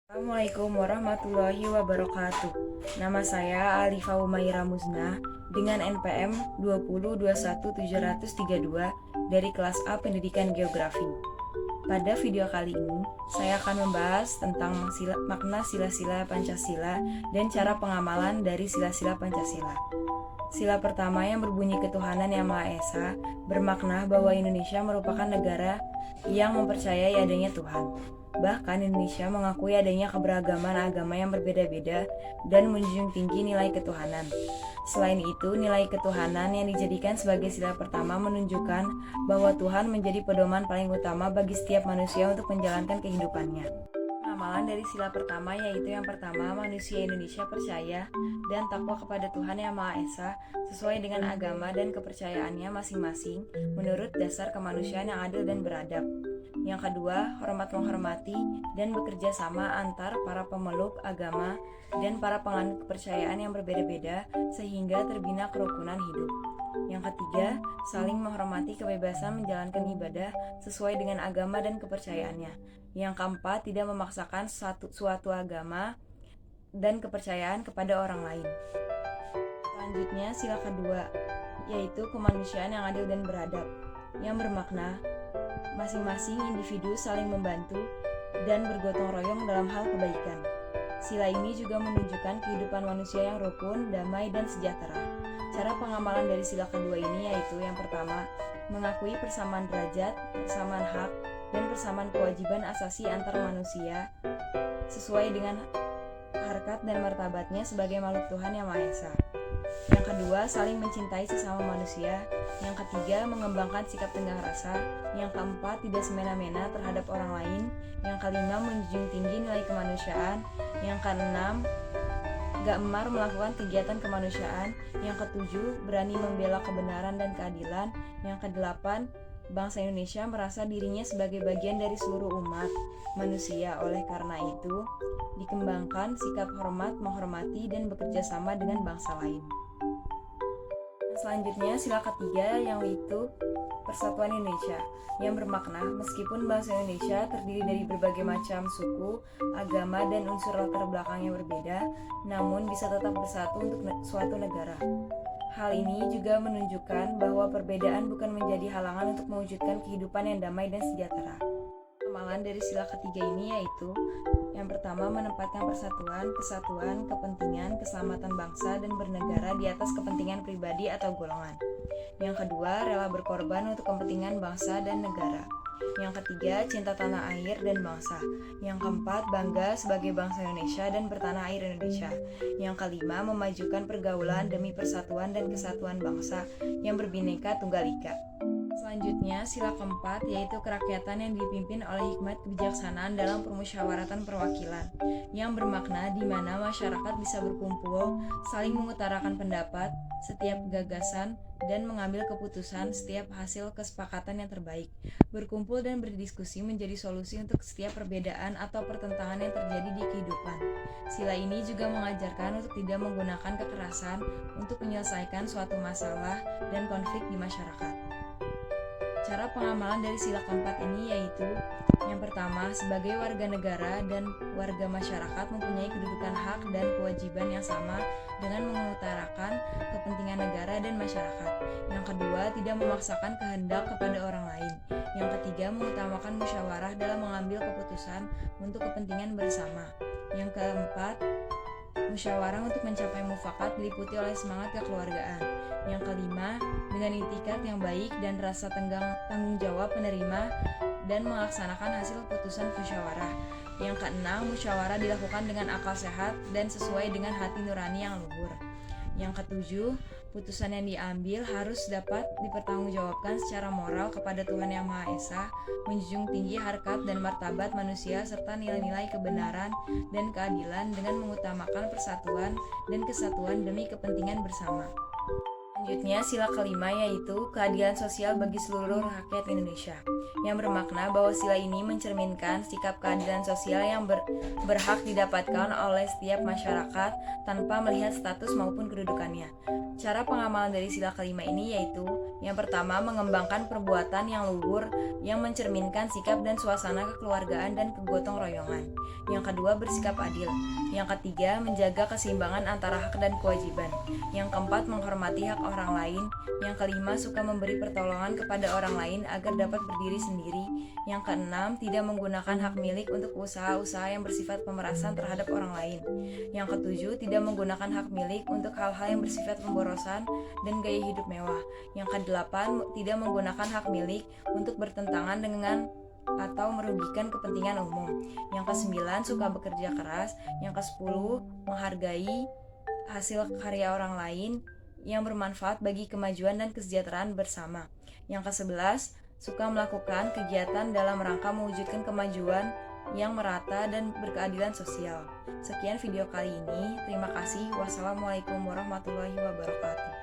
Assalamualaikum warahmatullahi wabarakatuh. Nama saya Alifa Umaira Muzna dengan NPM 2021732 dari kelas A Pendidikan Geografi. Pada video kali ini, saya akan membahas tentang makna sila-sila Pancasila dan cara pengamalan dari sila-sila Pancasila. Sila pertama yang berbunyi ketuhanan yang Maha Esa bermakna bahwa Indonesia merupakan negara yang mempercayai adanya Tuhan. Bahkan Indonesia mengakui adanya keberagaman agama yang berbeda-beda dan menjunjung tinggi nilai ketuhanan. Selain itu, nilai ketuhanan yang dijadikan sebagai sila pertama menunjukkan bahwa Tuhan menjadi pedoman paling utama bagi setiap manusia untuk menjalankan kehidupannya. Amalan dari sila pertama yaitu yang pertama, manusia Indonesia percaya dan takwa kepada Tuhan Yang Maha Esa sesuai dengan agama dan kepercayaannya masing-masing menurut dasar kemanusiaan yang adil dan beradab. Yang kedua, hormat menghormati dan bekerja sama antar para pemeluk agama dan para penganut kepercayaan yang berbeda-beda sehingga terbina kerukunan hidup. Yang ketiga, saling menghormati kebebasan menjalankan ibadah sesuai dengan agama dan kepercayaannya. Yang keempat, tidak memaksakan suatu agama dan kepercayaan kepada orang lain. Selanjutnya, sila kedua, yaitu kemanusiaan yang adil dan beradab, yang bermakna masing-masing individu saling membantu dan bergotong royong dalam hal kebaikan. Sila ini juga menunjukkan kehidupan manusia yang rukun, damai, dan sejahtera. Cara pengamalan dari sila kedua ini yaitu yang pertama, mengakui persamaan derajat, persamaan hak, dan persamaan kewajiban asasi antar manusia sesuai dengan harkat dan martabatnya sebagai makhluk Tuhan Yang Maha Esa. Yang kedua, saling mencintai sesama manusia. Yang ketiga, mengembangkan sikap tenggang rasa. Yang keempat, tidak semena-mena terhadap orang lain. Yang kelima, menjunjung tinggi nilai kemanusiaan. Yang keenam, gak emar melakukan kegiatan kemanusiaan. Yang ketujuh, berani membela kebenaran dan keadilan. Yang kedelapan, bangsa Indonesia merasa dirinya sebagai bagian dari seluruh umat manusia. Oleh karena itu, dikembangkan sikap hormat, menghormati, dan bekerja sama dengan bangsa lain. Selanjutnya, sila ketiga yaitu Persatuan Indonesia, yang bermakna meskipun bangsa Indonesia terdiri dari berbagai macam suku, agama, dan unsur latar belakang yang berbeda, namun bisa tetap bersatu untuk suatu negara. Hal ini juga menunjukkan bahwa perbedaan bukan menjadi halangan untuk mewujudkan kehidupan yang damai dan sejahtera. Amalan dari sila ketiga ini yaitu yang pertama, menempatkan persatuan, kesatuan, kepentingan, keselamatan bangsa dan bernegara di atas kepentingan pribadi atau golongan. Yang kedua, rela berkorban untuk kepentingan bangsa dan negara. Yang ketiga, cinta tanah air dan bangsa. Yang keempat, bangga sebagai bangsa Indonesia dan bertanah air Indonesia. Yang kelima, memajukan pergaulan demi persatuan dan kesatuan bangsa yang berbineka tunggal ika. Selanjutnya, sila keempat yaitu kerakyatan yang dipimpin oleh hikmat kebijaksanaan dalam permusyawaratan perwakilan, yang bermakna di mana masyarakat bisa berkumpul, saling mengutarakan pendapat, setiap gagasan, dan mengambil keputusan setiap hasil kesepakatan yang terbaik. Berkumpul dan berdiskusi menjadi solusi untuk setiap perbedaan atau pertentangan yang terjadi di kehidupan. Sila ini juga mengajarkan untuk tidak menggunakan kekerasan untuk menyelesaikan suatu masalah dan konflik di masyarakat. Cara pengamalan dari sila keempat ini yaitu yang pertama, sebagai warga negara dan warga masyarakat mempunyai kedudukan hak dan kewajiban yang sama dengan mengutarakan kepentingan negara dan masyarakat. Yang kedua, tidak memaksakan kehendak kepada orang lain. Yang ketiga, mengutamakan musyawarah dalam mengambil keputusan untuk kepentingan bersama. Yang keempat, musyawarah untuk mencapai mufakat diliputi oleh semangat kekeluargaan. Yang kelima, dengan itikat yang baik dan rasa tanggung jawab menerima dan melaksanakan hasil putusan musyawarah. Yang keenam, musyawarah dilakukan dengan akal sehat dan sesuai dengan hati nurani yang luhur. Yang ketujuh, putusan yang diambil harus dapat dipertanggungjawabkan secara moral kepada Tuhan Yang Maha Esa, menjunjung tinggi harkat dan martabat manusia serta nilai-nilai kebenaran dan keadilan dengan mengutamakan persatuan dan kesatuan demi kepentingan bersama. Selanjutnya, sila kelima yaitu keadilan sosial bagi seluruh rakyat Indonesia, yang bermakna bahwa sila ini mencerminkan sikap keadilan sosial yang berhak didapatkan oleh setiap masyarakat tanpa melihat status maupun kedudukannya. Cara pengamalan dari sila kelima ini yaitu: yang pertama, mengembangkan perbuatan yang luhur yang mencerminkan sikap dan suasana kekeluargaan dan kegotong royongan. Yang kedua, bersikap adil. Yang ketiga, menjaga keseimbangan antara hak dan kewajiban. Yang keempat, menghormati hak orang lain. Yang kelima, suka memberi pertolongan kepada orang lain agar dapat berdiri sendiri. Yang keenam, tidak menggunakan hak milik untuk usaha-usaha yang bersifat pemerasan terhadap orang lain. Yang ketujuh, tidak menggunakan hak milik untuk hal-hal yang bersifat pemborosan dan gaya hidup mewah. Yang kedelapan, tidak menggunakan hak milik untuk bertentangan dengan atau merugikan kepentingan umum. Yang kesembilan, suka bekerja keras. Yang kesepuluh, menghargai hasil karya orang lain yang bermanfaat bagi kemajuan dan kesejahteraan bersama. Yang kesebelas, suka melakukan kegiatan dalam rangka mewujudkan kemajuan yang merata dan berkeadilan sosial. Sekian video kali ini. Terima kasih. Wassalamualaikum warahmatullahi wabarakatuh.